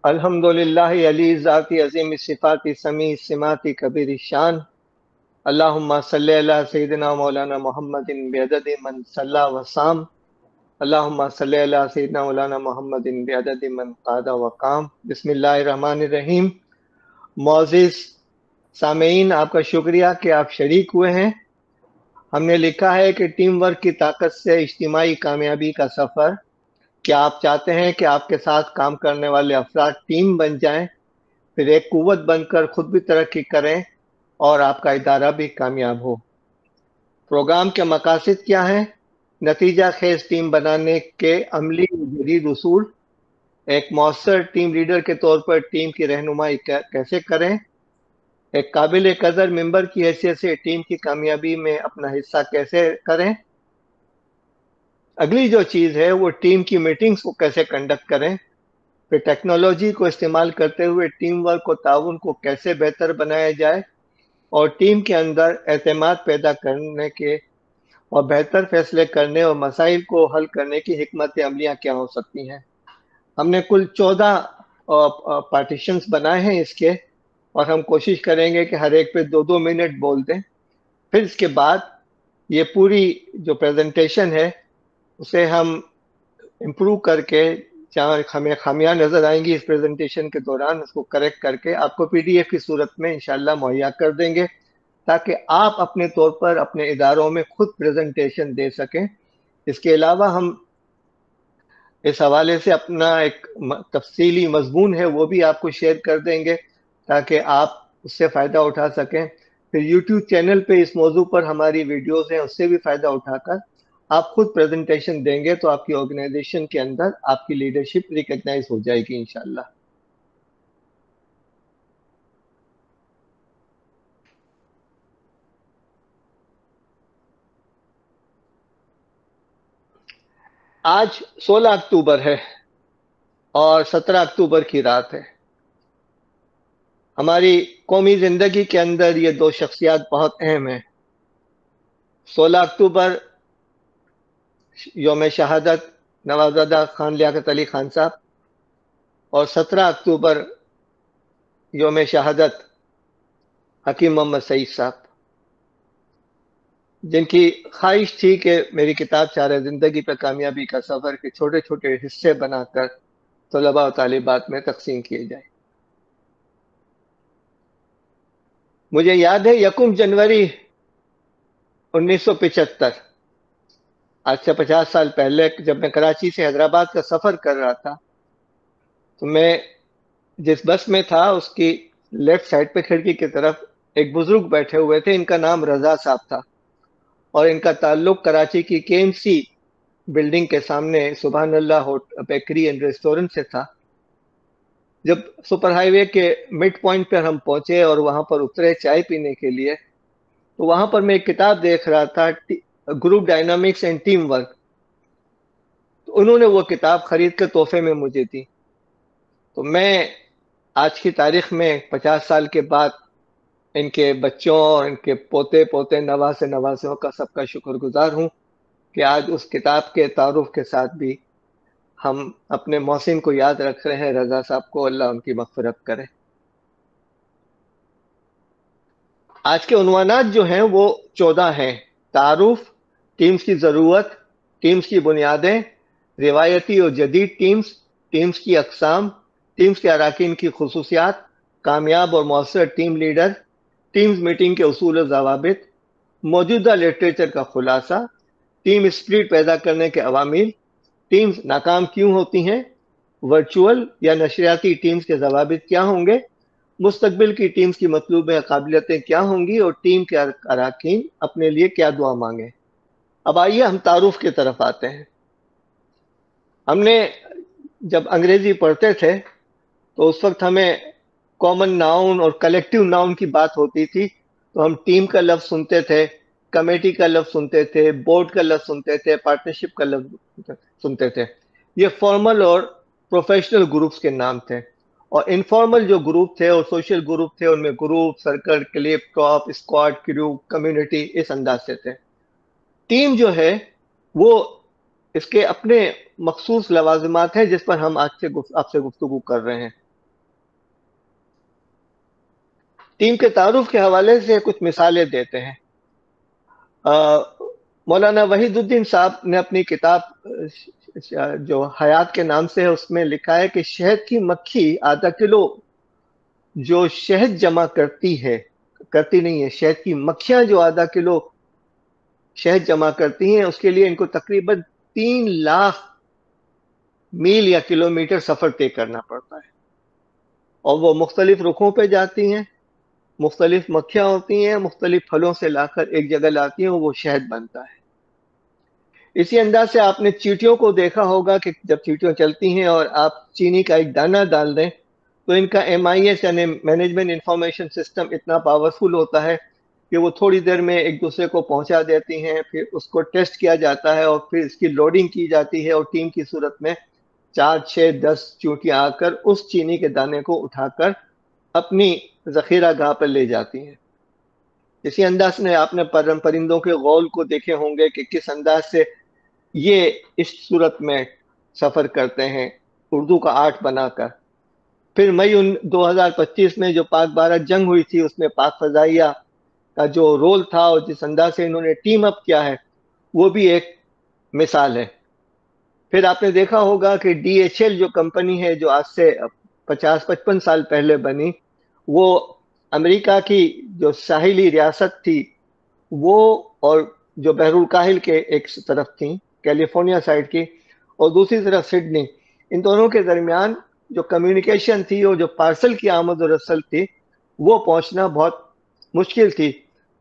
الحمدللہ علی ذاتی عظیم صفاتی سمیع سماتی کبیر شان اللہم صلی علی سیدنا مولانا محمد بعدد من صلی وسام اللہم صلی علی سیدنا مولانا محمد بعدد من قاد وقام بسم اللہ الرحمن الرحیم۔ معزز سامعین، آپ کا شکریہ کہ آپ شریک ہوئے ہیں۔ ہم نے لکھا ہے کہ ٹیم ورک کی طاقت سے اجتماعی کامیابی کا سفر۔ کیا آپ چاہتے ہیں کہ آپ کے ساتھ کام کرنے والے افراد ٹیم بن جائیں، پھر ایک قوت بن کر خود بھی ترقی کریں اور آپ کا ادارہ بھی کامیاب ہو؟ پروگرام کے مقاصد کیا ہیں؟ نتیجہ خیز ٹیم بنانے کے عملی و جدید اصول، ایک مؤثر ٹیم لیڈر کے طور پر ٹیم کی رہنمائی کیسے کریں، ایک قابل قدر ممبر کی حیثیت سے ٹیم کی کامیابی میں اپنا حصہ کیسے کریں، اگلی جو چیز ہے وہ ٹیم کی میٹنگز کو کیسے کنڈکٹ کریں، پھر ٹیکنالوجی کو استعمال کرتے ہوئے ٹیم ورک و تعاون کو کیسے بہتر بنایا جائے، اور ٹیم کے اندر اعتماد پیدا کرنے کے اور بہتر فیصلے کرنے اور مسائل کو حل کرنے کی حکمت عملیاں کیا ہو سکتی ہیں۔ ہم نے کل 14 پارٹیشنز بنائے ہیں اس کے، اور ہم کوشش کریں گے کہ ہر ایک پہ 2 منٹ بول دیں۔ پھر اس کے بعد یہ پوری جو پریزنٹیشن ہے اسے ہم امپروو کر کے، جہاں ہمیں خامیاں نظر آئیں گی اس پریزنٹیشن کے دوران، اس کو کریکٹ کر کے آپ کو پی ڈی ایف کی صورت میں انشاءاللہ مہیا کر دیں گے، تاکہ آپ اپنے طور پر اپنے اداروں میں خود پریزنٹیشن دے سکیں۔ اس کے علاوہ ہم اس حوالے سے اپنا ایک تفصیلی مضمون ہے وہ بھی آپ کو شیئر کر دیں گے، تاکہ آپ اس سے فائدہ اٹھا سکیں۔ پھر یوٹیوب چینل پہ اس موضوع پر ہماری ویڈیوز ہیں، اس سے بھی فائدہ اٹھا کر آپ خود پریزنٹیشن دیں گے تو آپ کی آرگنائزیشن کے اندر آپ کی لیڈرشپ ریکگنائز ہو جائے گی انشاءاللہ۔ آج 16 اکتوبر ہے اور 17 اکتوبر کی رات ہے۔ ہماری قومی زندگی کے اندر یہ 2 شخصیات بہت اہم ہیں۔ 16 اکتوبر یوم شہادت نوازادہ خان لیاقت علی خان صاحب، اور 17 اکتوبر یوم شہادت حکیم محمد سعید صاحب، جن کی خواہش تھی کہ میری کتاب چارہ زندگی پہ کامیابی کا سفر کے چھوٹے چھوٹے حصے بنا کر طلباء و طالبات میں تقسیم کیے جائیں۔ مجھے یاد ہے 1 جنوری 1975، آج سے 50 سال پہلے، جب میں کراچی سے حیدرآباد کا سفر کر رہا تھا، تو میں جس بس میں تھا اس کی لیفٹ سائڈ پہ کھڑکی کی طرف ایک بزرگ بیٹھے ہوئے تھے۔ ان کا نام رضا صاحب تھا، اور ان کا تعلق کراچی کی کے ایم سی بلڈنگ کے سامنے سبحان اللہ بیکری اینڈ ریسٹورنٹ سے تھا۔ جب سپر ہائی وے کے مڈ پوائنٹ پر ہم پہنچے اور وہاں پر اترے چائے پینے کے لیے، تو وہاں پر میں ایک کتاب دیکھ رہا تھا، group dynamics and team work. تو انہوں نے وہ کتاب خرید کے تحفے میں مجھے دی۔ تو میں آج کی تاریخ میں 50 سال کے بعد ان کے بچوں اور ان کے پوتے نواسے نواسوں کا سب کا شکر گزار ہوں کہ آج اس کتاب کے تعارف کے ساتھ بھی ہم اپنے محسن کو یاد رکھ رہے ہیں، رضا صاحب کو، اللہ ان کی مغفرت کرے۔ آج کے عنوانات جو ہیں وہ 14 ہیں: تعارف، ٹیمز کی ضرورت، ٹیمز کی بنیادیں، روایتی اور جدید ٹیمز، ٹیمز کی اقسام، ٹیمز کے اراکین کی خصوصیات، کامیاب اور مؤثر ٹیم لیڈر، ٹیمز میٹنگ کے اصول و ضوابط، موجودہ لٹریچر کا خلاصہ، ٹیم اسپرٹ پیدا کرنے کے عوامل، ٹیمز ناکام کیوں ہوتی ہیں، ورچوئل یا نشریاتی ٹیمز کے ضوابط کیا ہوں گے، مستقبل کی ٹیمز کی مطلوب قابلیتیں کیا ہوں گی، اور ٹیم کے اراکین اپنے لیے کیا دعا مانگیں۔ اب آئیے ہم تعارف کی طرف آتے ہیں۔ ہم نے جب انگریزی پڑھتے تھے تو اس وقت ہمیں کامن ناؤن اور کلیکٹیو ناؤن کی بات ہوتی تھی، تو ہم ٹیم کا لفظ سنتے تھے، کمیٹی کا لفظ سنتے تھے، بورڈ کا لفظ سنتے تھے، پارٹنرشپ کا لفظ سنتے تھے۔ یہ فارمل اور پروفیشنل گروپس کے نام تھے، اور انفارمل جو گروپ تھے اور سوشل گروپ تھے، ان میں group, circle, club, top, squad, کرو، کمیونٹی، اس انداز سے تھے۔ ٹیم جو ہے وہ اس کے اپنے مخصوص لوازمات ہیں جس پر ہم آج سے آپ سے گفتگو کر رہے ہیں۔ ٹیم کے تعارف کے حوالے سے کچھ مثالیں دیتے ہیں. مولانا وحید الدین صاحب نے اپنی کتاب جو حیات کے نام سے ہے اس میں لکھا ہے کہ شہد کی مکھی آدھا کلو جو شہد جمع کرتی نہیں ہے، شہد کی مکھیاں جو آدھا کلو شہد جمع کرتی ہیں، اس کے لیے ان کو تقریباً 3 لاکھ میل یا کلومیٹر سفر طے کرنا پڑتا ہے. اور وہ مختلف رخوں پہ جاتی ہیں، مختلف مکھیاں ہوتی ہیں، مختلف پھلوں سے لا کر ایک جگہ لاتی ہیں، وہ شہد بنتا ہے. اسی انداز سے آپ نے چیونٹیوں کو دیکھا ہوگا کہ جب چیونٹیاں چلتی ہیں اور آپ چینی کا ایک دانہ ڈال دیں تو ان کا MIS یعنی مینجمنٹ انفارمیشن سسٹم اتنا پاورفل ہوتا ہے کہ وہ تھوڑی دیر میں ایک دوسرے کو پہنچا دیتی ہیں، پھر اس کو ٹیسٹ کیا جاتا ہے اور پھر اس کی لوڈنگ کی جاتی ہے، اور ٹیم کی صورت میں 4 6 10 چیونٹیاں آ کر اس چینی کے دانے کو اٹھا کر اپنی ذخیرہ گاہ پر لے جاتی ہیں. اسی انداز میں آپ نے پرندوں کے غول کو دیکھے ہوں گے کہ کس انداز سے یہ اس صورت میں سفر کرتے ہیں اردو کا 8 بنا کر. پھر مئی 2025 میں جو پاک بھارت جنگ ہوئی تھی اس میں پاک فضائیہ کا جو رول تھا اور جس انداز سے انہوں نے ٹیم اپ کیا ہے وہ بھی ایک مثال ہے. پھر آپ نے دیکھا ہوگا کہ DHL جو کمپنی ہے جو آج سے 50-55 سال پہلے بنی، وہ امریکہ کی جو ساحلی ریاست تھی وہ اور جو بحر الکاہل کے ایک طرف تھی کیلیفورنیا سائڈ کی اور دوسری طرف سڈنی، ان دونوں کے درمیان جو کمیونیکیشن تھی اور جو پارسل کی آمد و رسل تھی وہ پہنچنا بہت مشکل تھی.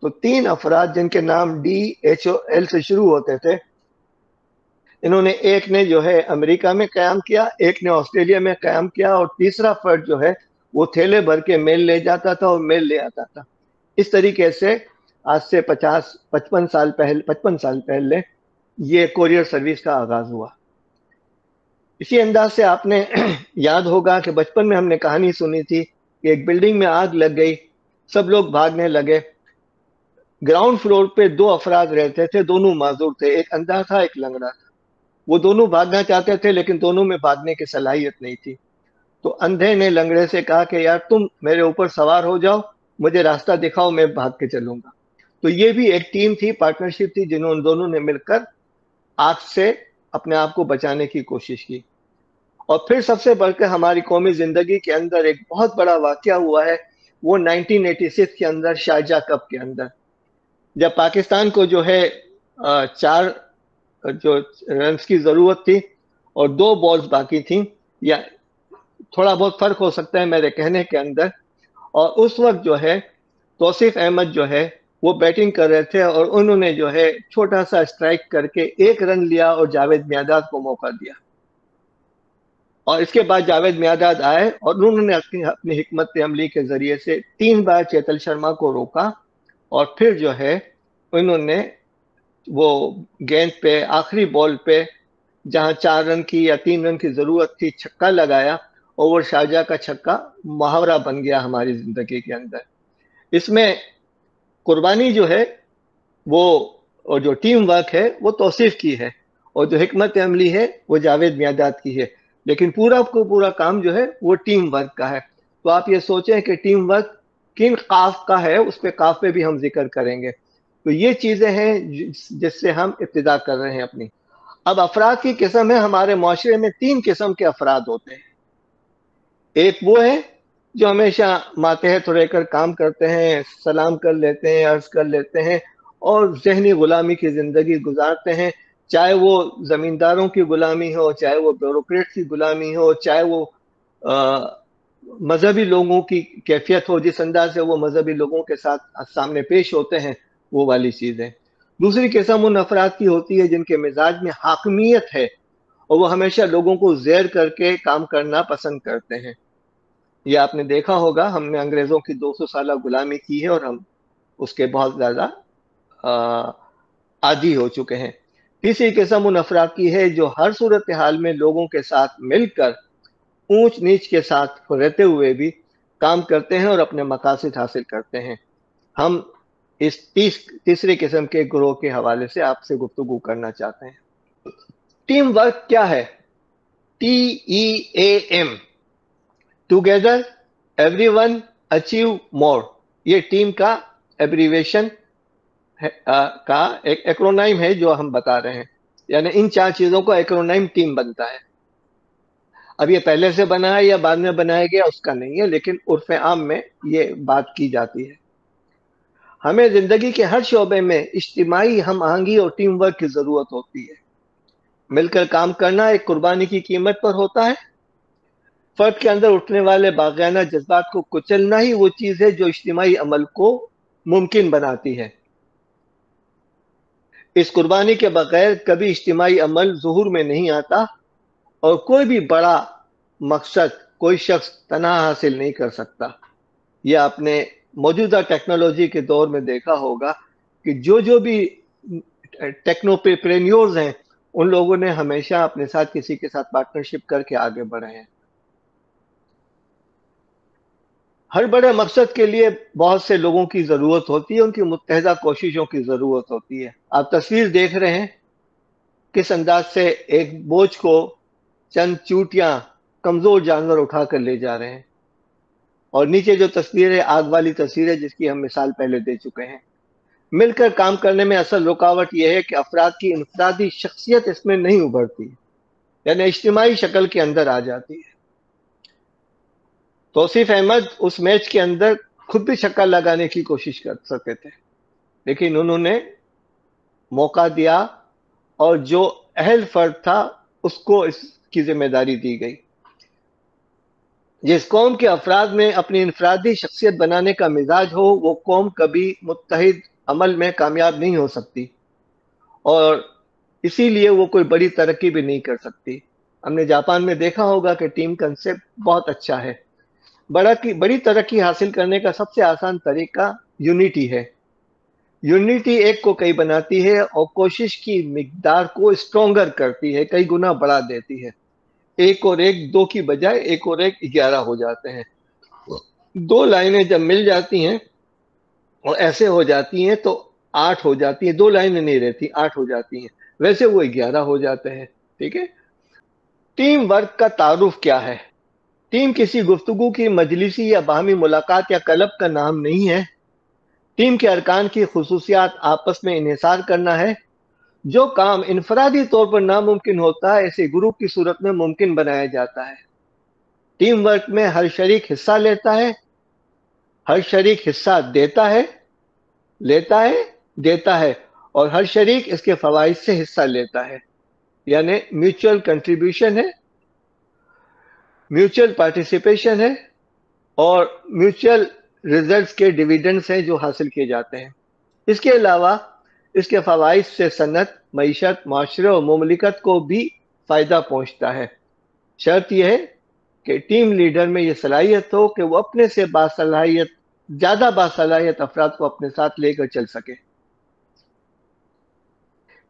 تو 3 افراد جن کے نام DHOL سے شروع ہوتے تھے، انہوں نے ایک نے جو ہے امریکہ میں قیام کیا، ایک نے آسٹریلیا میں قیام کیا، اور تیسرا فرد جو ہے وہ تھیلے بھر کے میل لے جاتا تھا اور میل لے آتا تھا. اس طریقے سے آج سے 55 سال پہلے یہ کوریئر سروس کا آغاز ہوا. اسی انداز سے آپ نے یاد ہوگا کہ بچپن میں ہم نے کہانی سنی تھی کہ ایک بلڈنگ میں آگ لگ گئی، سب لوگ بھاگنے لگے. گراؤنڈ فلور پہ 2 افراد رہتے تھے، دونوں معذور تھے، ایک اندھا تھا ایک لنگڑا تھا. وہ دونوں بھاگنا چاہتے تھے لیکن دونوں میں بھاگنے کی صلاحیت نہیں تھی. تو اندھے نے لنگڑے سے کہا کہ یار تم میرے اوپر سوار ہو جاؤ، مجھے راستہ دکھاؤ، میں بھاگ کے چلوں گا. تو یہ بھی ایک ٹیم تھی، پارٹنرشپ تھی، جنہوں دونوں نے مل کر آگ سے اپنے آپ کو بچانے کی کوشش کی. اور پھر سب سے بڑھ کر ہماری قومی زندگی کے اندر ایک بہت بڑا واقعہ ہوا ہے، وہ 1986 کے اندر شارجہ کپ کے اندر، جب پاکستان کو جو ہے 4 جو رنز کی ضرورت تھی اور 2 بالز باقی تھیں، یا تھوڑا بہت فرق ہو سکتا ہے میرے کہنے کے اندر. اور اس وقت جو ہے توصیف احمد جو ہے وہ بیٹنگ کر رہے تھے اور انہوں نے جو ہے چھوٹا سا اسٹرائک کر کے 1 رن لیا اور جاوید میانداد کو موقع دیا. اور اس کے بعد جاوید میانداد آئے اور انہوں نے اپنی حکمت عملی کے ذریعے سے 3 بار چیتل شرما کو روکا، اور پھر جو ہے انہوں نے وہ گیند پہ آخری بال پہ جہاں 4 رن کی یا 3 رن کی ضرورت تھی چھکا لگایا، اور وہ شارجہ کا چھکا محاورہ بن گیا ہماری زندگی کے اندر. اس میں قربانی جو ہے وہ اور جو ٹیم ورک ہے وہ توصیف کی ہے، اور جو حکمت عملی ہے وہ جاوید میانداد کی ہے، لیکن پورا کام جو ہے وہ ٹیم ورک کا ہے. تو آپ یہ سوچیں کہ ٹیم ورک کن قاف کا ہے، اس پہ قاف پہ بھی ہم ذکر کریں گے. تو یہ چیزیں ہیں جس سے ہم ابتدا کر رہے ہیں اپنی. اب افراد کی قسم ہے، ہمارے معاشرے میں 3 قسم کے افراد ہوتے ہیں. ایک وہ ہے جو ہمیشہ ماتحت رہ کر کام کرتے ہیں، سلام کر لیتے ہیں، عرض کر لیتے ہیں اور ذہنی غلامی کی زندگی گزارتے ہیں، چاہے وہ زمینداروں کی غلامی ہو، چاہے وہ بیوروکریٹ کی غلامی ہو، چاہے وہ مذہبی لوگوں کی کیفیت ہو، جس انداز سے وہ مذہبی لوگوں کے ساتھ سامنے پیش ہوتے ہیں، وہ والی چیزیں. دوسری قسم ان افراد کی ہوتی ہے جن کے مزاج میں حاکمیت ہے اور وہ ہمیشہ لوگوں کو زیر کر کے کام کرنا پسند کرتے ہیں. یہ آپ نے دیکھا ہوگا، ہم نے انگریزوں کی 200 سالہ غلامی کی ہے اور ہم اس کے بہت زیادہ عادی ہو چکے ہیں. تیسری قسم ان افراد کی ہے جو ہر صورتحال میں لوگوں کے ساتھ مل کر اونچ نیچ کے ساتھ رہتے ہوئے بھی کام کرتے ہیں اور اپنے مقاصد حاصل کرتے ہیں. ہم اس تیسری قسم کے گروہ کے حوالے سے آپ سے گفتگو کرنا چاہتے ہیں. ٹیم ورک کیا ہے؟ TEAM together every one achieve more. یہ ٹیم کا ایبریویشن کا ایک ایکرونائم ہے جو ہم بتا رہے ہیں، یعنی ان 4 چیزوں کا ایکرونائم ٹیم بنتا ہے۔ اب یہ پہلے سے بنا ہے یا بعد میں بنایا گیا اس کا نہیں ہے، لیکن عرف عام میں یہ بات کی جاتی ہے۔ ہمیں زندگی کے ہر شعبے میں اجتماعی ہم آہنگی اور ٹیم ورک کی ضرورت ہوتی ہے۔ مل کر کام کرنا ایک قربانی کی قیمت پر ہوتا ہے۔ فرد کے اندر اٹھنے والے باغیانہ جذبات کو کچلنا ہی وہ چیز ہے جو اجتماعی عمل کو ممکن بناتی ہے۔ اس قربانی کے بغیر کبھی اجتماعی عمل ظہور میں نہیں آتا، اور کوئی بھی بڑا مقصد کوئی شخص تنہا حاصل نہیں کر سکتا۔ یہ آپ نے موجودہ ٹیکنالوجی کے دور میں دیکھا ہوگا کہ جو بھی ٹیکنوپرینیورز ہیں، ان لوگوں نے ہمیشہ اپنے ساتھ کسی کے ساتھ پارٹنرشپ کر کے آگے بڑھے ہیں۔ ہر بڑے مقصد کے لیے بہت سے لوگوں کی ضرورت ہوتی ہے، ان کی متحدہ کوششوں کی ضرورت ہوتی ہے۔ آپ تصویر دیکھ رہے ہیں کس انداز سے ایک بوجھ کو چند چوٹیاں کمزور جانور اٹھا کر لے جا رہے ہیں، اور نیچے جو تصویر ہے آگ والی تصویر ہے جس کی ہم مثال پہلے دے چکے ہیں۔ مل کر کام کرنے میں اصل رکاوٹ یہ ہے کہ افراد کی انفرادی شخصیت اس میں نہیں ابھرتی، یعنی اجتماعی شکل کے اندر آ جاتی ہے۔ توصیف احمد اس میچ کے اندر خود بھی چھکا لگانے کی کوشش کر سکتے تھے، لیکن انہوں نے موقع دیا، اور جو اہل فرد تھا اس کو اس کی ذمہ داری دی گئی۔ جس قوم کے افراد میں اپنی انفرادی شخصیت بنانے کا مزاج ہو، وہ قوم کبھی متحد عمل میں کامیاب نہیں ہو سکتی، اور اسی لیے وہ کوئی بڑی ترقی بھی نہیں کر سکتی۔ ہم نے جاپان میں دیکھا ہوگا کہ ٹیم کنسپٹ بہت اچھا ہے۔ بڑی ترقی حاصل کرنے کا سب سے آسان طریقہ یونٹی ہے۔ یونٹی ایک کو کئی بناتی ہے اور کوشش کی مقدار کو اسٹرونگر کرتی ہے، کئی گنا بڑھا دیتی ہے۔ ایک اور ایک 2 کی بجائے ایک اور ایک 11 ہو جاتے ہیں۔ 2 لائنیں جب مل جاتی ہیں اور ایسے ہو جاتی ہیں تو 8 ہو جاتی ہیں، 2 لائنیں نہیں رہتی، 8 ہو جاتی ہیں، ویسے وہ 11 ہو جاتے ہیں۔ ٹھیک ہے۔ ٹیم ورک کا تعارف کیا ہے؟ ٹیم کسی گفتگو کی مجلسی یا باہمی ملاقات یا کلب کا نام نہیں ہے۔ ٹیم کے ارکان کی خصوصیات آپس میں انحصار کرنا ہے۔ جو کام انفرادی طور پر ناممکن ہوتا ہے، اسے گروپ کی صورت میں ممکن بنایا جاتا ہے۔ ٹیم ورک میں ہر شریک حصہ لیتا ہے، ہر شریک حصہ دیتا ہے، لیتا ہے، دیتا ہے، اور ہر شریک اس کے فوائد سے حصہ لیتا ہے، یعنی میوچل کنٹریبیوشن ہے، میوچل پارٹیسپیشن ہے، اور میوچل ریزلٹس کے ڈیویڈنڈز ہیں جو حاصل کیے جاتے ہیں۔ اس کے علاوہ اس کے فوائد سے صنعت، معیشت، معاشرے اور مملکت کو بھی فائدہ پہنچتا ہے۔ شرط یہ ہے کہ ٹیم لیڈر میں یہ صلاحیت ہو کہ وہ اپنے سے زیادہ باصلاحیت افراد کو اپنے ساتھ لے کر چل سکے۔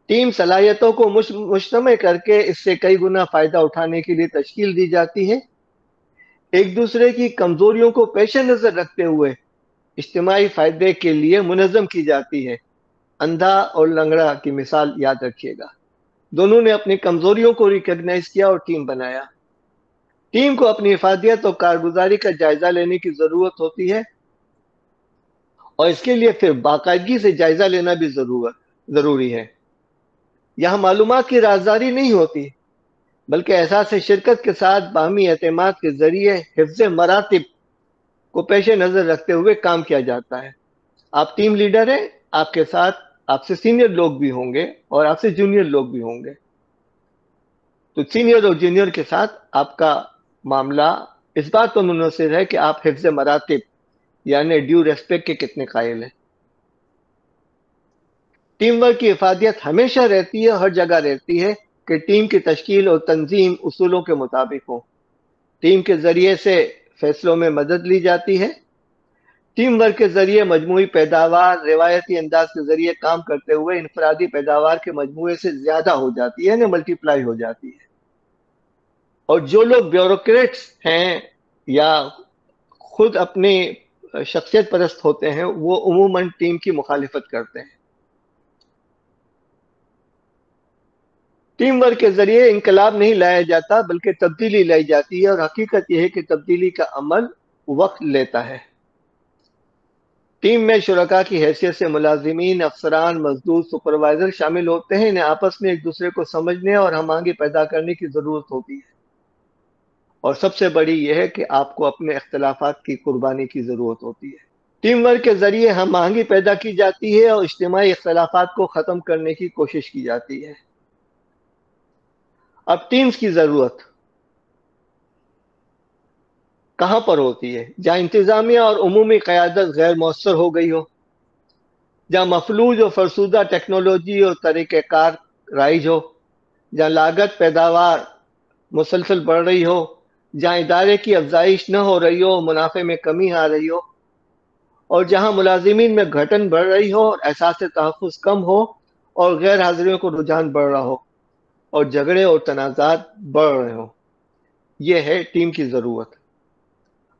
ٹیم صلاحیتوں کو مجتمع کر کے اس سے کئی گنا فائدہ اٹھانے کے لیے تشکیل دی جاتی ہے۔ ایک دوسرے کی کمزوریوں کو پیش نظر رکھتے ہوئے اجتماعی فائدے کے لیے منظم کی جاتی ہے۔ اندھا اور لنگڑا کی مثال یاد رکھیے گا، دونوں نے اپنی کمزوریوں کو ریکگنائز کیا اور ٹیم بنایا۔ ٹیم کو اپنی افادیت اور کارگزاری کا جائزہ لینے کی ضرورت ہوتی ہے، اور اس کے لیے پھر باقاعدگی سے جائزہ لینا بھی ضروری ہے۔ یہاں معلومات کی رازداری نہیں ہوتی، بلکہ احساس شرکت کے ساتھ باہمی اعتماد کے ذریعے حفظ مراتب کو پیش نظر رکھتے ہوئے کام کیا جاتا ہے۔ آپ ٹیم لیڈر ہیں، آپ کے ساتھ آپ سے سینئر لوگ بھی ہوں گے اور آپ سے جونیئر لوگ بھی ہوں گے، تو سینئر اور جونیئر کے ساتھ آپ کا معاملہ اس بات پر منحصر ہے کہ آپ حفظ مراتب یعنی ڈیو ریسپیکٹ کے کتنے قائل ہیں۔ ٹیم ورک کی افادیت ہمیشہ رہتی ہے، ہر جگہ رہتی ہے کہ ٹیم کی تشکیل اور تنظیم اصولوں کے مطابق ہو۔ ٹیم کے ذریعے سے فیصلوں میں مدد لی جاتی ہے۔ ٹیم ورک کے ذریعے مجموعی پیداوار روایتی انداز کے ذریعے کام کرتے ہوئے انفرادی پیداوار کے مجموعے سے زیادہ ہو جاتی ہے، یعنی ملٹی پلائی ہو جاتی ہے۔ اور جو لوگ بیوروکریٹس ہیں یا خود اپنی شخصیت پرست ہوتے ہیں، وہ عموماً ٹیم کی مخالفت کرتے ہیں۔ ٹیم ورک کے ذریعے انقلاب نہیں لایا جاتا بلکہ تبدیلی لائی جاتی ہے، اور حقیقت یہ ہے کہ تبدیلی کا عمل وقت لیتا ہے۔ ٹیم میں شرکا کی حیثیت سے ملازمین، افسران، مزدور، سپروائزر شامل ہوتے ہیں. انہیں آپس میں ایک دوسرے کو سمجھنے اور ہم آہنگی پیدا کرنے کی ضرورت ہوتی ہے. اور سب سے بڑی یہ ہے کہ آپ کو اپنے اختلافات کی قربانی کی ضرورت ہوتی ہے. ٹیم ورک کے ذریعے ہم آہنگی پیدا کی جاتی ہے اور اجتماعی اختلافات کو ختم کرنے کی کوشش کی جاتی ہے. اب ٹیمز کی ضرورت کہاں پر ہوتی ہے؟ جہاں انتظامیہ اور عمومی قیادت غیر مؤثر ہو گئی ہو، جہاں مفلوج اور فرسودہ ٹیکنالوجی اور طریقہ کار رائج ہو، جہاں لاگت پیداوار مسلسل بڑھ رہی ہو، جہاں ادارے کی افزائش نہ ہو رہی ہو، منافع میں کمی آ رہی ہو، اور جہاں ملازمین میں گھٹن بڑھ رہی ہو اور احساس تحفظ کم ہو اور غیر حاضریوں کو رجحان بڑھ رہا ہو اور جھگڑے اور تنازعات بڑھ رہے ہوں. یہ ہے ٹیم کی ضرورت.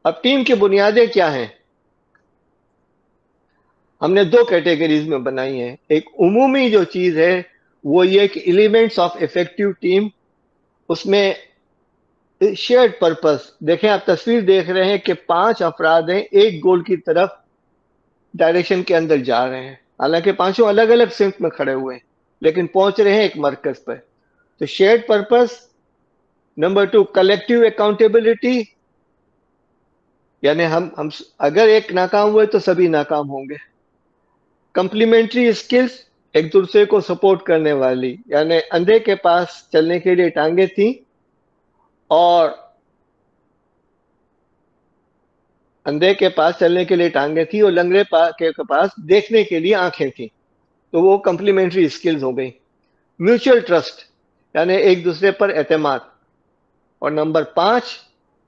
اب ٹیم کی بنیادیں کیا ہیں؟ ہم نے دو کیٹیگریز میں بنائی ہیں. ایک عمومی جو چیز ہے وہ یہ کہ ایلیمنٹس آف افیکٹو ٹیم، اس میں شیئرڈ پرپس. دیکھیں آپ تصویر دیکھ رہے ہیں کہ 5 افراد ہیں، ایک گول کی طرف ڈائریکشن کے اندر جا رہے ہیں، حالانکہ پانچوں الگ الگ سمت میں کھڑے ہوئے ہیں لیکن پہنچ رہے ہیں ایک مرکز پر. تو shared purpose. Number 2 collective accountability, یعنی ہم اگر ایک ناکام ہوئے تو سبھی ناکام ہوں گے. کمپلیمنٹری اسکلز، ایک دوسرے کو سپورٹ کرنے والی، یعنی اندھے کے پاس چلنے کے لیے ٹانگیں تھیں اور لنگڑے کے پاس دیکھنے کے لیے آنکھیں تھیں، تو وہ کمپلیمنٹری اسکلز ہو گئی. میوچل ٹرسٹ، یعنی ایک دوسرے پر اعتماد. اور نمبر 5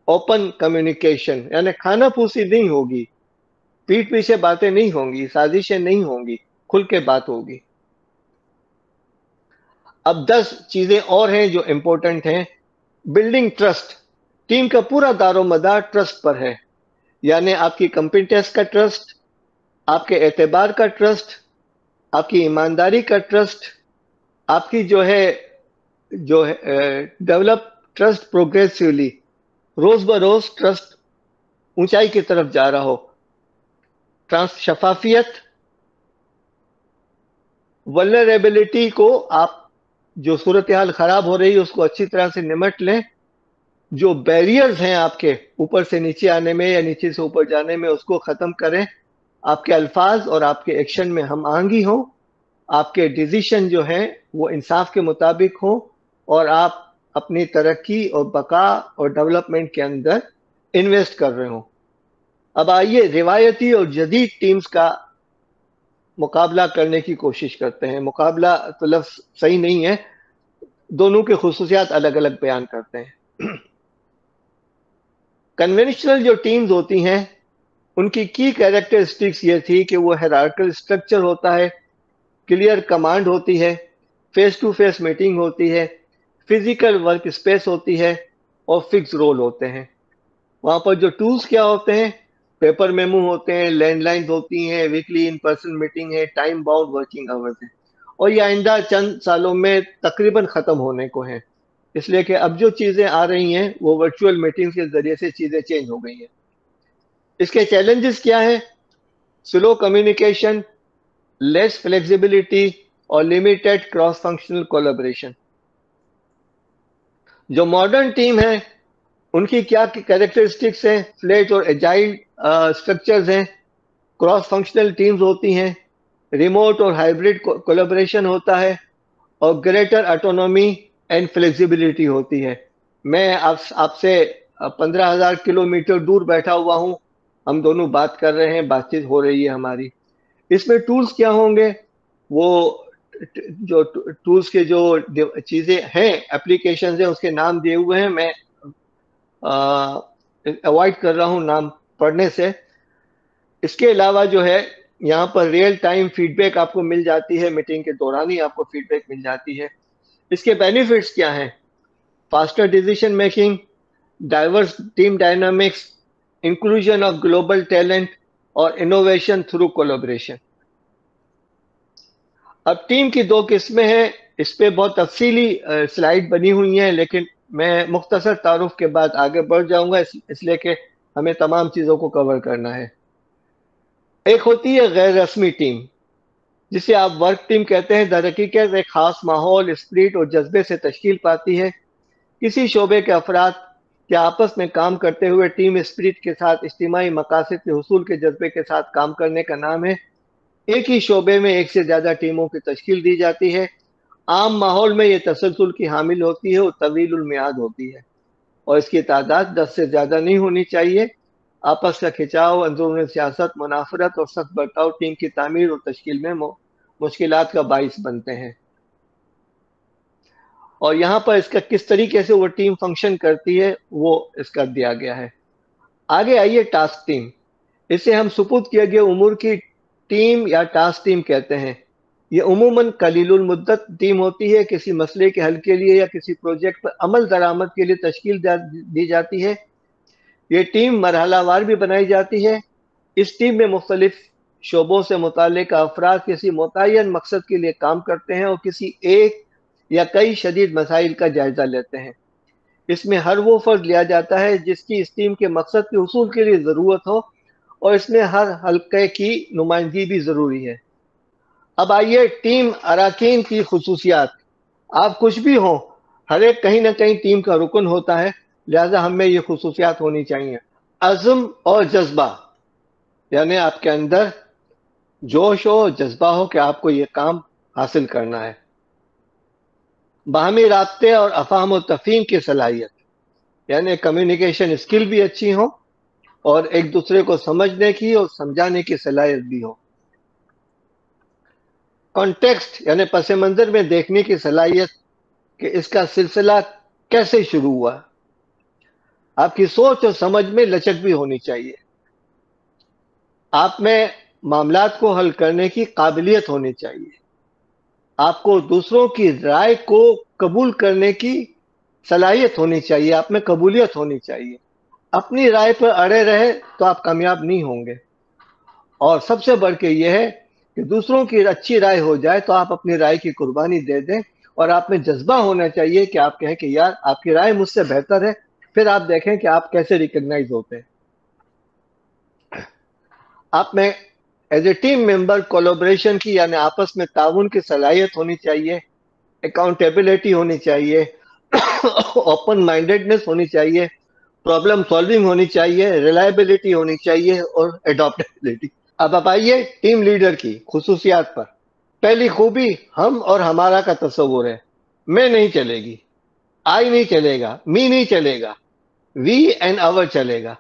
اوپن کمیونیکیشن، یعنی کھانا پھوسی نہیں ہوگی، پیٹھ پیچھے باتیں نہیں ہوں گی، سازشیں نہیں ہوں گی، کھل کے بات ہوگی. اب 10 چیزیں اور ہیں جو امپورٹنٹ ہیں. بلڈنگ ٹرسٹ، ٹیم کا پورا دار و مدار ٹرسٹ پر ہے، یعنی آپ کی کمپیٹنس کا ٹرسٹ، آپ کے اعتبار کا ٹرسٹ، آپ کی ایمانداری کا ٹرسٹ، آپ کی جو ہے ڈیولپ ٹرسٹ پروگریسولی، روز بروز ٹرسٹ اونچائی کی طرف جا رہا ہو. شفافیت، ولنریبلٹی کو آپ جو صورتحال خراب ہو رہی ہے اس کو اچھی طرح سے نمٹ لیں. جو بیریئرز ہیں آپ کے اوپر سے نیچے آنے میں یا نیچے سے اوپر جانے میں اس کو ختم کریں. آپ کے الفاظ اور آپ کے ایکشن میں ہم آہنگی ہوں. آپ کے ڈیسیشن جو ہیں وہ انصاف کے مطابق ہوں اور آپ اپنی ترقی اور بقا اور ڈیولپمنٹ کے اندر انویسٹ کر رہے ہوں. اب آئیے روایتی اور جدید ٹیمز کا مقابلہ کرنے کی کوشش کرتے ہیں. مقابلہ تو لفظ صحیح نہیں ہے، دونوں کے خصوصیات الگ الگ بیان کرتے ہیں. کنونشنل جو ٹیمز ہوتی ہیں ان کی کیریکٹرسٹکس یہ تھی کہ وہ ہیرارکل اسٹرکچر ہوتا ہے، کلیئر کمانڈ ہوتی ہے، فیس ٹو فیس میٹنگ ہوتی ہے، فزیکل ورک اسپیس ہوتی ہے اور فکس رول ہوتے ہیں. وہاں پر جو ٹولز کیا ہوتے ہیں؟ پیپر میمو ہوتے ہیں، لینڈ لائنز ہوتی ہیں، ویکلی ان پرسن میٹنگ ہے، ٹائم باؤنڈ ورکنگ آورز ہیں، اور یہ آئندہ چند سالوں میں تقریباً ختم ہونے کو ہیں، اس لیے کہ اب جو چیزیں آ رہی ہیں وہ ورچوئل میٹنگ کے ذریعے سے چیزیں چینج ہو گئی ہیں. اس کے چیلنجز کیا ہیں؟ سلو کمیونیکیشن، لیس فلیکسیبلٹی اور لمیٹڈ کراس فنکشنل کولیبریشن. جو ماڈرن ٹیم ہے ان کی کیا کیریکٹرسٹکس ہیں؟ فلیٹ اور ایجائل اسٹرکچرز ہیں، کراس فنکشنل ٹیمز ہوتی ہیں، ریموٹ اور ہائبرڈ کولیبریشن ہوتا ہے اور گریٹر آٹونومی اینڈ فلیکسیبلٹی ہوتی ہے. میں آپ سے 15,000 کلومیٹر دور بیٹھا ہوا ہوں، ہم دونوں بات کر رہے ہیں، بات چیت ہو رہی ہے ہماری. اس میں ٹولز کیا ہوں گے؟ وہ جو ٹولز کے جو چیزیں ہیں، اپلیکیشنز ہیں، اس کے نام دیے ہوئے ہیں، میں اوائڈ کر رہا ہوں نام پڑھنے سے. اس کے علاوہ جو ہے یہاں پر ریئل ٹائم فیڈ بیک آپ کو مل جاتی ہے، میٹنگ کے دوران ہی آپ کو فیڈ بیک مل جاتی ہے. اس کے بینیفٹس کیا ہیں؟ Faster decision making, diverse team dynamics, inclusion of global talent اور انوویشن تھرو کولیبریشن. اب ٹیم کی 2 قسمیں ہیں، اس پہ بہت تفصیلی سلائیڈ بنی ہوئی ہیں لیکن میں مختصر تعارف کے بعد آگے بڑھ جاؤں گا، اس لیے کہ ہمیں تمام چیزوں کو کور کرنا ہے. ایک ہوتی ہے غیر رسمی ٹیم، جسے آپ ورک ٹیم کہتے ہیں۔ در حقیقت ایک خاص ماحول، اسپرٹ اور جذبے سے تشکیل پاتی ہے۔ کسی شعبے کے افراد کے آپس میں کام کرتے ہوئے ٹیم اسپرٹ کے ساتھ اجتماعی مقاصد کے حصول کے جذبے کے ساتھ کام کرنے کا نام ہے۔ ایک ہی شعبے میں ایک سے زیادہ ٹیموں کی تشکیل دی جاتی ہے۔ عام ماحول میں یہ تسلسل کی حامل ہوتی ہے اور طویل المیعاد ہوتی ہے، اور اس کی تعداد 10 سے زیادہ نہیں ہونی چاہیے۔ آپس کا کھچاؤ، اندرون سیاست، منافرت اور سخت برتاؤ ٹیم کی تعمیر اور تشکیل میں مشکلات کا باعث بنتے ہیں۔ اور یہاں پر اس کا کس طریقے سے وہ ٹیم فنکشن کرتی ہے وہ اس کا دیا گیا ہے۔ آگے آئیے ٹاسک ٹیم۔ اسے ہم سپرد کیے گئے امور کی ٹیم یا ٹاسک ٹیم کہتے ہیں۔ یہ عموماً قلیل المدت ٹیم ہوتی ہے، کسی مسئلے کے حل کے لیے یا کسی پروجیکٹ پر عمل درآمد کے لیے تشکیل دی جاتی ہے۔ یہ ٹیم مرحلہ وار بھی بنائی جاتی ہے۔ اس ٹیم میں مختلف شعبوں سے متعلق افراد کسی متعین مقصد کے لیے کام کرتے ہیں اور کسی ایک یا کئی شدید مسائل کا جائزہ لیتے ہیں۔ اس میں ہر وہ فرد لیا جاتا ہے جس کی اس ٹیم کے مقصد کے حصول کے لیے ضرورت ہو، اور اس میں ہر حلقے کی نمائندگی بھی ضروری ہے۔ اب آئیے ٹیم اراکین کی خصوصیات۔ آپ کچھ بھی ہوں، ہر ایک کہیں نہ کہیں ٹیم کا رکن ہوتا ہے، لہذا ہم میں یہ خصوصیات ہونی چاہیے۔ عزم اور جذبہ، یعنی آپ کے اندر جوش ہو، جذبہ ہو کہ آپ کو یہ کام حاصل کرنا ہے۔ باہمی رابطے اور افہام و تفہیم کی صلاحیت، یعنی کمیونیکیشن اسکل بھی اچھی ہو اور ایک دوسرے کو سمجھنے کی اور سمجھانے کی صلاحیت بھی ہو۔ کانٹیکسٹ، یعنی پس منظر میں دیکھنے کی صلاحیت کہ اس کا سلسلہ کیسے شروع ہوا۔ آپ کی سوچ اور سمجھ میں لچک بھی ہونی چاہیے۔ آپ میں معاملات کو حل کرنے کی قابلیت ہونی چاہیے۔ آپ کو دوسروں کی رائے کو قبول کرنے کی صلاحیت ہونی چاہیے، آپ میں قبولیت ہونی چاہیے۔ اپنی رائے پر اڑے رہے تو آپ کامیاب نہیں ہوں گے، اور سب سے بڑھ کے یہ ہے کہ دوسروں کی اچھی رائے ہو جائے تو آپ اپنی رائے کی قربانی دے دیں، اور آپ میں جذبہ ہونا چاہیے کہ آپ کہیں کہ یار آپ کی رائے مجھ سے بہتر ہے، پھر آپ دیکھیں کہ آپ کیسے ریکگنائز ہوتے ہیں۔ آپ میں as a team member collaboration کی، یعنی آپس میں تعاون کی صلاحیت ہونی چاہیے، اکاؤنٹیبلٹی ہونی چاہیے، اوپن مائنڈیڈنس ہونی چاہیے، پرابلم سالونگ ہونی چاہیے، ریلائبلٹی ہونی چاہیے اور اڈاپٹیبلٹی۔ اب آپ آئیے ٹیم لیڈر کی خصوصیات پر۔ پہلی خوبی، ہم اور ہمارا کا تصور ہے۔ میں نہیں چلے گی، آئی نہیں چلے گا، می نہیں چلے گا، وی اینڈ آور چلے گا۔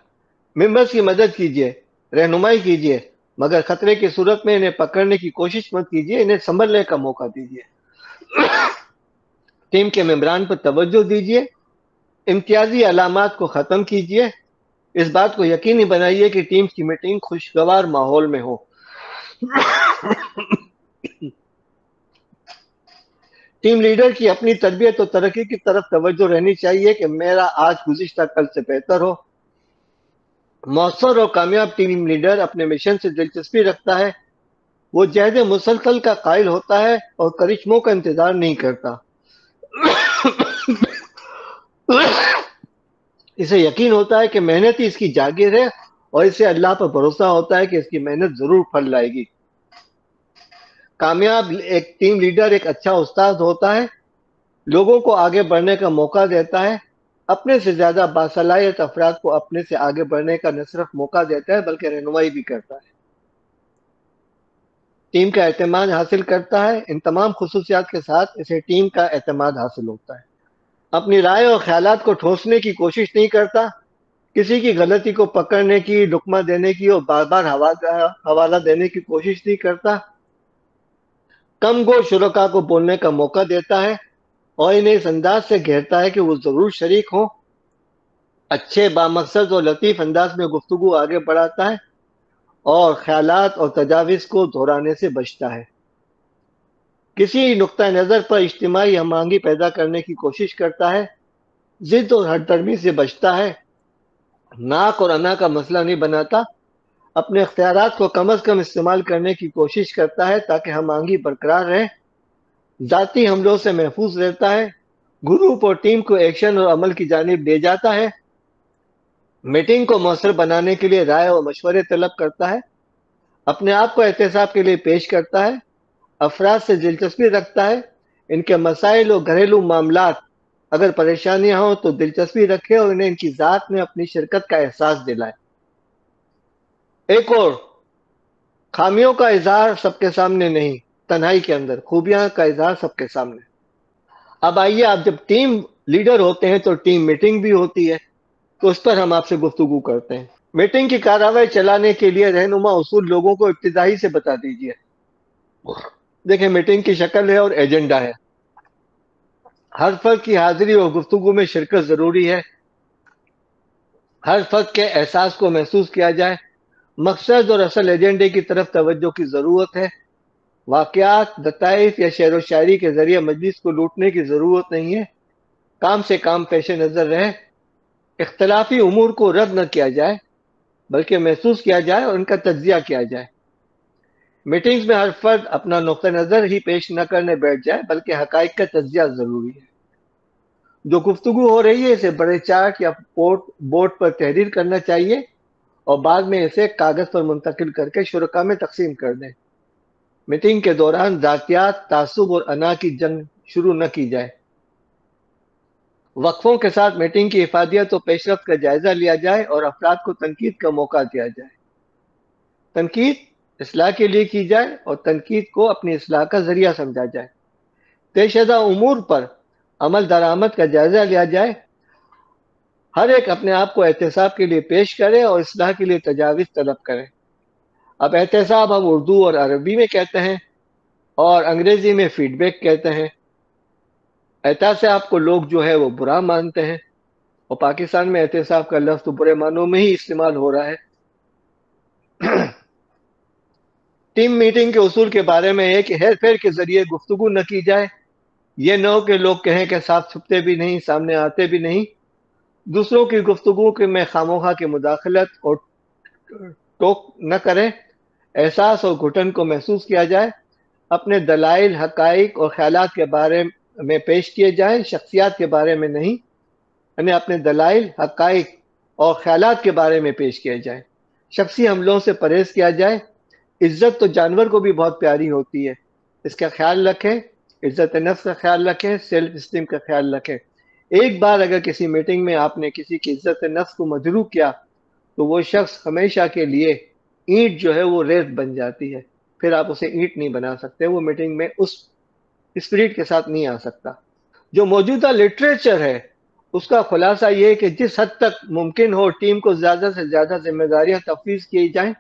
ممبرس کی مدد کیجیے، رہنمائی کیجیے، مگر خطرے کی صورت میں انہیں پکڑنے کی کوشش مت کیجیے، انہیں سنبھلنے کا موقع دیجیے۔ ٹیم کے ممبران پر توجہ دیجیے، امتیازی علامات کو ختم کیجیے۔ اس بات کو یقینی بنائیے کہ ٹیم کی میٹنگ خوشگوار ماحول میں ہو۔ ٹیم لیڈر کی اپنی تربیت اور ترقی کی طرف توجہ رہنی چاہیے کہ میرا آج گزشتہ کل سے بہتر ہو۔ مؤثر اور کامیاب ٹیم لیڈر اپنے مشن سے دلچسپی رکھتا ہے، وہ جہد مسلسل کا قائل ہوتا ہے اور کرشموں کا انتظار نہیں کرتا۔ اسے یقین ہوتا ہے کہ محنت ہی اس کی جاگیر ہے، اور اسے اللہ پر بھروسہ ہوتا ہے کہ اس کی محنت ضرور پھل لائے گی۔ کامیاب ایک ٹیم لیڈر ایک اچھا استاد ہوتا ہے، لوگوں کو آگے بڑھنے کا موقع دیتا ہے، اپنے سے زیادہ باصلاحیت افراد کو اپنے سے آگے بڑھنے کا نہ صرف موقع دیتا ہے بلکہ رہنمائی بھی کرتا ہے، ٹیم کا اعتماد حاصل کرتا ہے۔ ان تمام خصوصیات کے ساتھ اسے ٹیم کا اعتماد حاصل ہوتا ہے۔ اپنی رائے اور خیالات کو ٹھوسنے کی کوشش نہیں کرتا، کسی کی غلطی کو پکڑنے کی، لقمہ دینے کی اور بار بار حوالہ دینے کی کوشش نہیں کرتا، کم گو شرکا کو بولنے کا موقع دیتا ہے اور انہیں اس انداز سے گھیرتا ہے کہ وہ ضرور شریک ہوں، اچھے بامقصد اور لطیف انداز میں گفتگو آگے بڑھاتا ہے اور خیالات اور تجاویز کو دہرانے سے بچتا ہے، کسی نقطہ نظر پر اجتماعی ہم آہنگی پیدا کرنے کی کوشش کرتا ہے، ضد اور ہٹ درمی سے بچتا ہے، ناک اور انا کا مسئلہ نہیں بناتا، اپنے اختیارات کو کم از کم استعمال کرنے کی کوشش کرتا ہے تاکہ ہم آہنگی برقرار رہے، ذاتی حملوں سے محفوظ رہتا ہے، گروپ اور ٹیم کو ایکشن اور عمل کی جانب لے جاتا ہے، میٹنگ کو مؤثر بنانے کے لیے رائے اور مشورے طلب کرتا ہے، اپنے آپ کو احتساب کے لیے پیش کرتا ہے، افراد سے دلچسپی رکھتا ہے، ان کے مسائل اور گھریلو معاملات اگر پریشانیاں ہوں تو دلچسپی رکھے اور انہیں ان کی ذات میں اپنی شرکت کا احساس دلائے۔ ایک اور، خامیوں کا اظہار سب کے سامنے نہیں، تنہائی کے اندر، خوبیاں کا اظہار سب کے سامنے۔ اب آئیے، آپ جب ٹیم لیڈر ہوتے ہیں تو ٹیم میٹنگ بھی ہوتی ہے، تو اس پر ہم آپ سے گفتگو کرتے ہیں۔ میٹنگ کی کارروائی چلانے کے لیے رہنما اصول لوگوں کو ابتدائی سے بتا دیجیے۔ دیکھیں، میٹنگ کی شکل ہے اور ایجنڈا ہے۔ ہر فرد کی حاضری اور گفتگو میں شرکت ضروری ہے، ہر فرد کے احساس کو محسوس کیا جائے، مقصد اور اصل ایجنڈے کی طرف توجہ کی ضرورت ہے، واقعات، لطائف یا شعر و شاعری کے ذریعے مجلس کو لوٹنے کی ضرورت نہیں ہے، کام سے کام پیش نظر رہے، اختلافی امور کو رد نہ کیا جائے بلکہ محسوس کیا جائے اور ان کا تجزیہ کیا جائے۔ میٹنگز میں ہر فرد اپنا نقطہ نظر ہی پیش نہ کرنے بیٹھ جائے بلکہ حقائق کا تجزیہ ضروری ہے۔ جو گفتگو ہو رہی ہے اسے بڑے چارٹ یا بورڈ پر تحریر کرنا چاہیے اور بعد میں اسے کاغذ پر منتقل کر کے شرکاء میں تقسیم کر دیں۔ میٹنگ کے دوران ذاتیات، تعصب اور انا کی جنگ شروع نہ کی جائے۔ وقفوں کے ساتھ میٹنگ کی افادیت و پیش رفت کا جائزہ لیا جائے اور افراد کو تنقید کا موقع دیا جائے۔ تنقید اصلاح کے لیے کی جائے اور تنقید کو اپنی اصلاح کا ذریعہ سمجھا جائے۔ طے شدہ امور پر عمل درآمد کا جائزہ لیا جائے، ہر ایک اپنے آپ کو احتساب کے لیے پیش کرے اور اصلاح کے لیے تجاویز طلب کرے۔ اب احتساب ہم اردو اور عربی میں کہتے ہیں اور انگریزی میں فیڈ بیک کہتے ہیں۔ احتساب کو لوگ جو ہے وہ برا مانتے ہیں اور پاکستان میں احتساب کا لفظ تو برے معنوں میں ہی استعمال ہو رہا ہے۔ ٹیم میٹنگ کے اصول کے بارے میں ہے کہ ہیر پھیر کے ذریعے گفتگو نہ کی جائے۔ یہ نہ ہو کہ لوگ کہیں کہ صاف چھپتے بھی نہیں، سامنے آتے بھی نہیں۔ دوسروں کی گفتگو کے میں خاموخواہ کی مداخلت اور ٹوک نہ کریں۔ احساس اور گھٹن کو محسوس کیا جائے، اپنے دلائل، حقائق اور خیالات کے بارے میں پیش کیے جائیں، شخصیات کے بارے میں نہیں، یعنی اپنے دلائل، حقائق اور خیالات کے بارے میں پیش کیے جائیں۔ شخصی حملوں سے پرہیز کیا جائے۔ عزت تو جانور کو بھی بہت پیاری ہوتی ہے، اس کا خیال رکھیں۔ عزت نفس کا خیال رکھیں، سیلف اسٹیم کا خیال رکھیں۔ ایک بار اگر کسی میٹنگ میں آپ نے کسی کی عزت نفس کو مجروح کیا تو وہ شخص ہمیشہ کے لیے اینٹ جو ہے وہ ریت بن جاتی ہے، پھر آپ اسے اینٹ نہیں بنا سکتے، وہ میٹنگ میں اس اسپرٹ کے ساتھ نہیں آ سکتا۔ جو موجودہ لٹریچر ہے اس کا خلاصہ یہ ہے کہ جس حد تک ممکن ہو ٹیم کو زیادہ سے زیادہ ذمہ داریاں تفویض کی جائیں،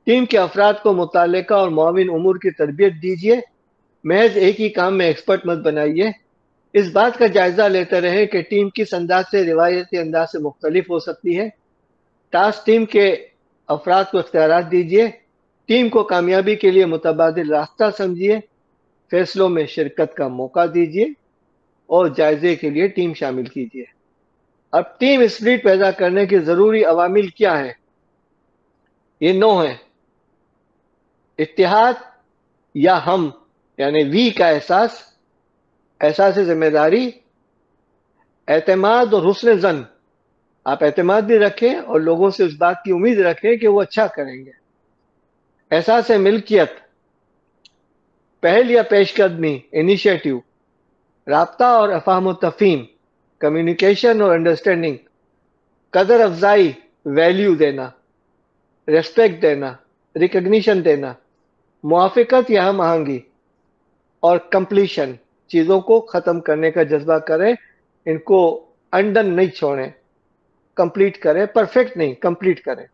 ٹیم کے افراد کو متعلقہ اور معاون امور کی تربیت دیجیے، محض ایک ہی کام میں ایکسپرٹ مت بنائیے۔ اس بات کا جائزہ لیتے رہیں کہ ٹیم کس انداز سے روایتی انداز سے مختلف ہو سکتی ہے۔ ٹاسک ٹیم کے افراد کو اختیارات دیجیے، ٹیم کو کامیابی کے لیے متبادل راستہ سمجھیے، فیصلوں میں شرکت کا موقع دیجیے اور جائزے کے لیے ٹیم شامل کیجیے۔ اب ٹیم اسپرٹ پیدا کرنے کی ضروری عوامل کیا ہیں؟ یہ 9 ہیں۔ اتحاد یا ہم یعنی وی کا احساس، احساس ذمہ داری، اعتماد اور حسن ظن، آپ اعتماد بھی رکھیں اور لوگوں سے اس بات کی امید رکھیں کہ وہ اچھا کریں گے۔ احساس ملکیت، پہل یا پیش قدمی، انیشیٹو، رابطہ اور افہام و تفہیم، کمیونیکیشن اور انڈرسٹینڈنگ، قدر افزائی، ویلیو دینا، ریسپیکٹ دینا، ریکگنیشن دینا، موافقت یا ہم آہنگی، اور کمپلیشن، چیزوں کو ختم کرنے کا جذبہ کریں، ان کو انڈن نہیں چھوڑیں، کمپلیٹ کریں، پرفیکٹ نہیں، کمپلیٹ کریں۔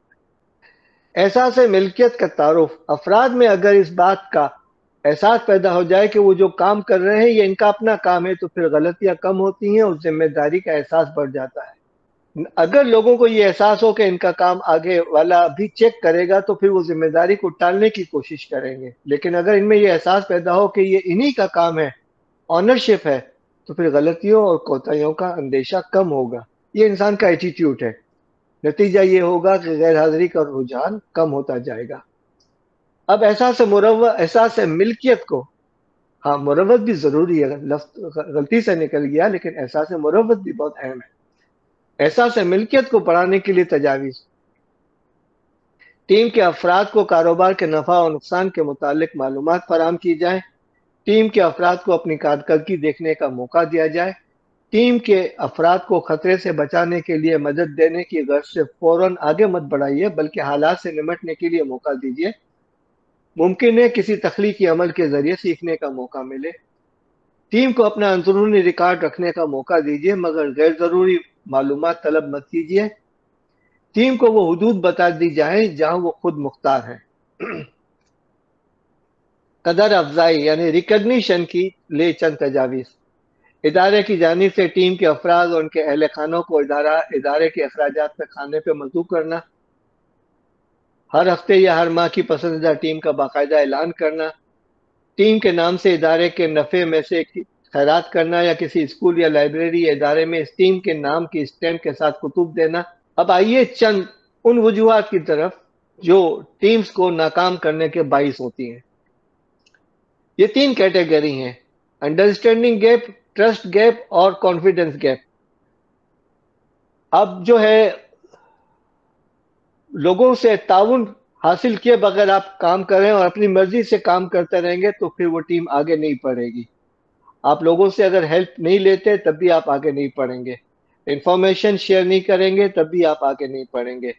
احساس ملکیت کا تعارف، افراد میں اگر اس بات کا احساس پیدا ہو جائے کہ وہ جو کام کر رہے ہیں یہ ان کا اپنا کام ہے تو پھر غلطیاں کم ہوتی ہیں اور ذمہ داری کا احساس بڑھ جاتا ہے۔ اگر لوگوں کو یہ احساس ہو کہ ان کا کام آگے والا بھی چیک کرے گا تو پھر وہ ذمہ داری کو ٹالنے کی کوشش کریں گے، لیکن اگر ان میں یہ احساس پیدا ہو کہ یہ انہی کا کام ہے، آنرشپ ہے، تو پھر غلطیوں اور کوتاہیوں کا اندیشہ کم ہوگا۔ یہ انسان کا ایٹیٹیوڈ ہے۔ نتیجہ یہ ہوگا کہ غیر حاضری کا رجحان کم ہوتا جائے گا۔ اب احساس مروت، احساس ملکیت کو، ہاں مروت بھی ضروری ہے، لفظ غلطی سے نکل گیا لیکن احساس مروت بھی بہت اہم ہے۔ احساس ملکیت کو بڑھانے کے لیے تجاویز، ٹیم کے افراد کو کاروبار کے نفع اور نقصان کے متعلق معلومات فراہم کی جائیں، ٹیم کے افراد کو اپنی کارکردگی دیکھنے کا موقع دیا جائے، ٹیم کے افراد کو خطرے سے بچانے کے لیے مدد دینے کی غرض سے فوراً آگے مت بڑھائیے بلکہ حالات سے نمٹنے کے لیے موقع دیجیے، ممکن ہے کسی تخلیقی عمل کے ذریعے سیکھنے کا موقع ملے، ٹیم کو اپنا اندرونی ریکارڈ رکھنے کا موقع دیجیے مگر غیر ضروری معلومات طلب مت کیجیے، ٹیم کو وہ حدود بتا دی جائیں جہاں وہ خود مختار ہے۔ قدر افزائی یعنی ریکگنیشن کی لئے چند تجاویز، ادارے کی جانب سے ٹیم کے افراد اور ان کے اہل خانوں کو ادارے کے اخراجات میں کھانے پہ مدعو کرنا، ہر ہفتے یا ہر ماہ کی پسندیدہ ٹیم کا باقاعدہ اعلان کرنا، ٹیم کے نام سے ادارے کے نفع میں سے خیرات کرنا یا کسی اسکول یا لائبریری یا ادارے میں اس ٹیم کے نام کی اسٹیمپ کے ساتھ کتب دینا۔ اب آئیے چند ان وجوہات کی طرف جو ٹیمز کو ناکام کرنے کے باعث ہوتی ہیں۔ یہ 3 کیٹیگری ہیں: انڈرسٹینڈنگ گیپ، ٹرسٹ گیپ اور کانفیڈنس گیپ۔ اب جو ہے لوگوں سے تعاون حاصل کیے بغیر آپ کام کریں اور اپنی مرضی سے کام کرتے رہیں گے تو پھر وہ ٹیم آگے نہیں بڑھے گی۔ آپ لوگوں سے اگر ہیلپ نہیں لیتے تب بھی آپ آگے نہیں بڑھیں گے، انفارمیشن شیئر نہیں کریں گے تب بھی آپ آگے نہیں بڑھیں گے،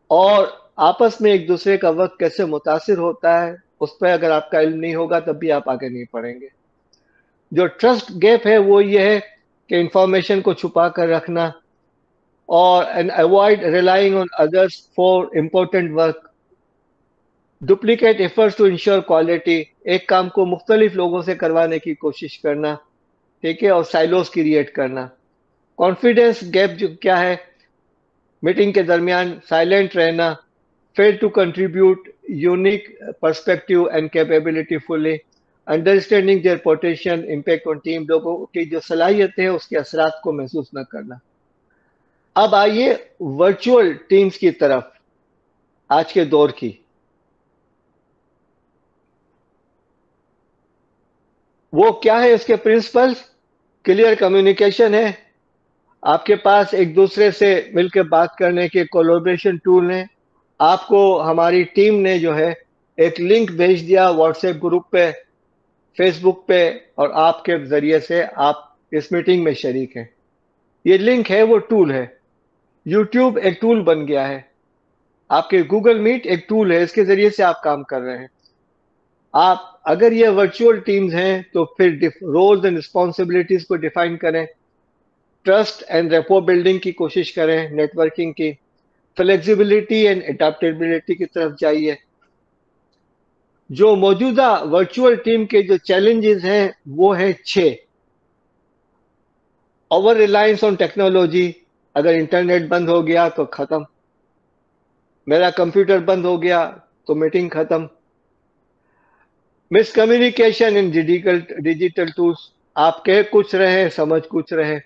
اور آپس میں ایک دوسرے کا وقت کیسے متاثر ہوتا ہے اس پہ اگر آپ کا علم نہیں ہوگا تب بھی آپ آگے نہیں بڑھیں گے۔ جو ٹرسٹ گیپ ہے وہ یہ ہے کہ انفارمیشن کو چھپا کر رکھنا اور avoid relying on others for important work, duplicate efforts to ensure quality، ایک کام کو مختلف لوگوں سے کروانے کی کوشش کرنا، ٹھیک ہے، اور سائلوز کریٹ کرنا۔ کانفیڈنس گیپ جو کیا ہے؟ میٹنگ کے درمیان سائلنٹ رہنا، fail to contribute unique perspective and capability fully، understanding their potential impact on team، لوگوں کی جو صلاحیتیں ہیں اس کے اثرات کو محسوس نہ کرنا۔ اب آئیے ورچوئل ٹیمز کی طرف آج کے دور کی۔ وہ کیا ہے اس کے پرنسپلز؟ کلیئر کمیونیکیشن ہے، آپ کے پاس ایک دوسرے سے مل کے بات کرنے کے کولیبریشن ٹول ہیں، آپ کو ہماری ٹیم نے جو ہے ایک لنک بھیج دیا واٹس ایپ گروپ پہ، فیس بک پہ، اور آپ کے ذریعے سے آپ اس میٹنگ میں شریک ہیں۔ یہ لنک ہے، وہ ٹول ہے۔ یوٹیوب ایک ٹول بن گیا ہے، آپ کے گوگل میٹ ایک ٹول ہے، اس کے ذریعے سے آپ کام کر رہے ہیں۔ آپ اگر یہ ورچوئل ٹیمز ہیں تو پھر رولز اینڈ رسپانسبلٹیز کو ڈیفائن کریں، ٹرسٹ اینڈ ریپو بلڈنگ کی کوشش کریں، نیٹ ورکنگ کی، فلیکسیبلٹی اینڈ اڈیپٹیبلٹی کی طرف جائیے۔ جو موجودہ ورچوئل ٹیم کے جو چیلنجز ہیں وہ ہیں 6۔ اوور ریلائنس آن ٹیکنالوجی، اگر انٹرنیٹ بند ہو گیا تو ختم، میرا کمپیوٹر بند ہو گیا تو میٹنگ ختم۔ مس کمیونیکیشن ان ڈیجیٹل ٹولز، آپ کہہ کچھ رہے ہیں سمجھ کچھ رہے ہیں۔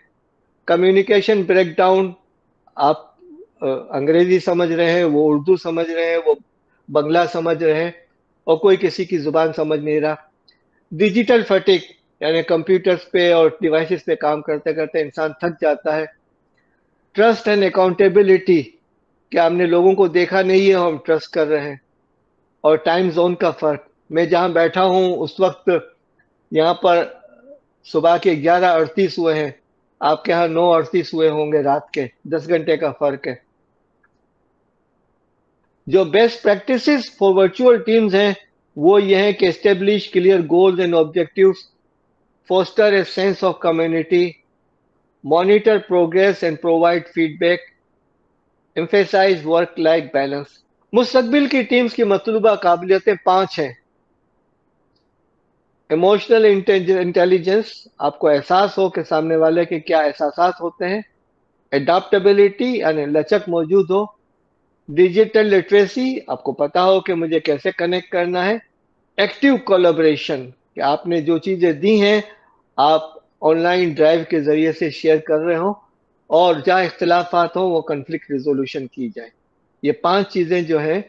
کمیونیکیشن بریک ڈاؤن، آپ انگریزی سمجھ رہے ہیں، وہ اردو سمجھ رہے ہیں، وہ بنگلہ سمجھ رہے ہیں، اور کوئی کسی کی زبان سمجھ نہیں رہا۔ ڈیجیٹل فٹک، یعنی کمپیوٹرز پہ اور ڈیوائسز پہ کام کرتے کرتے انسان تھک جاتا ہے۔ ٹرسٹ اینڈ اکاؤنٹیبلٹی، کہ ہم نے لوگوں کو دیکھا نہیں ہے، ہم ٹرسٹ کر رہے ہیں۔ اور ٹائم زون کا فرق، میں جہاں بیٹھا ہوں اس وقت یہاں پر صبح کے 11:38 ہوئے ہیں، آپ کے ہاں 9:38 ہوئے ہوں گے رات کے، 10 گھنٹے کا فرق ہے۔ جو best practices for virtual teams ہیں وہ یہ ہیں کہ establish clear goals and objectives, foster a sense of community, monitor progress and provide feedback, emphasize work life balance. مستقبل کی ٹیمز کی مطلوبہ قابلیتیں 5 ہیں۔ ایموشنل انٹیلیجنس، آپ کو احساس ہو کہ سامنے والے کے کیا احساسات ہوتے ہیں۔ اڈاپٹیبلٹی، یعنی لچک موجود ہو۔ ڈیجیٹل لٹریسی، آپ کو پتا ہو کہ مجھے کیسے کنیکٹ کرنا ہے۔ ایکٹیو کولیبریشن، کہ آپ نے جو چیزیں دی ہیں آپ آن لائن ڈرائیو کے ذریعے سے شیئر کر رہے ہوں، اور جہاں اختلافات ہوں وہ کنفلکٹ ریزولوشن کی جائے۔ یہ 5 چیزیں جو ہیں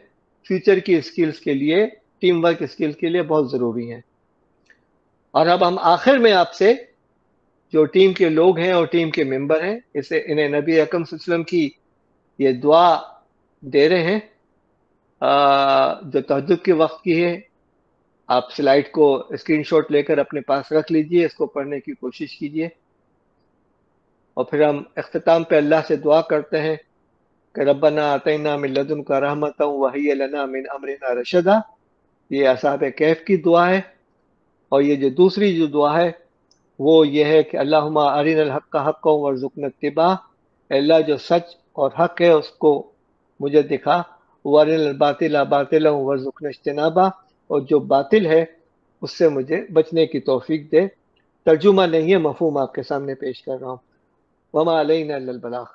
فیوچر کی اسکلز کے لیے، ٹیم ورک اسکلز کے لیے بہت ضروری ہیں۔ اور اب ہم آخر میں آپ سے جو ٹیم کے لوگ ہیں اور ٹیم کے ممبر ہیں انہیں نبی اکرم صلی اللہ علیہ وسلم کی یہ دعا دے رہے ہیں۔ جو تہجد کے وقت کی ہے، آپ سلائڈ کو اسکرین شاٹ لے کر اپنے پاس رکھ لیجئے، اس کو پڑھنے کی کوشش کیجئے، اور پھر ہم اختتام پہ اللہ سے دعا کرتے ہیں کہ ربنا آتینا من لدنک رحمۃ وہی لنا من امرنا رشدا۔ یہ اصحاب کہف کی دعا ہے، اور یہ جو دوسری جو دعا ہے وہ یہ ہے کہ اللہم ارنا الحق حقا وارزقنا اتباع، اے اللہ جو سچ اور حق ہے اس کو مجھے دکھا، وارنا الباطل باطلا وارزقنا اجتنابا، اور جو باطل ہے اس سے مجھے بچنے کی توفیق دے۔ ترجمہ نہیں ہے، مفہوم آپ کے سامنے پیش کر رہا ہوں۔ وما علینا الا البلاغ۔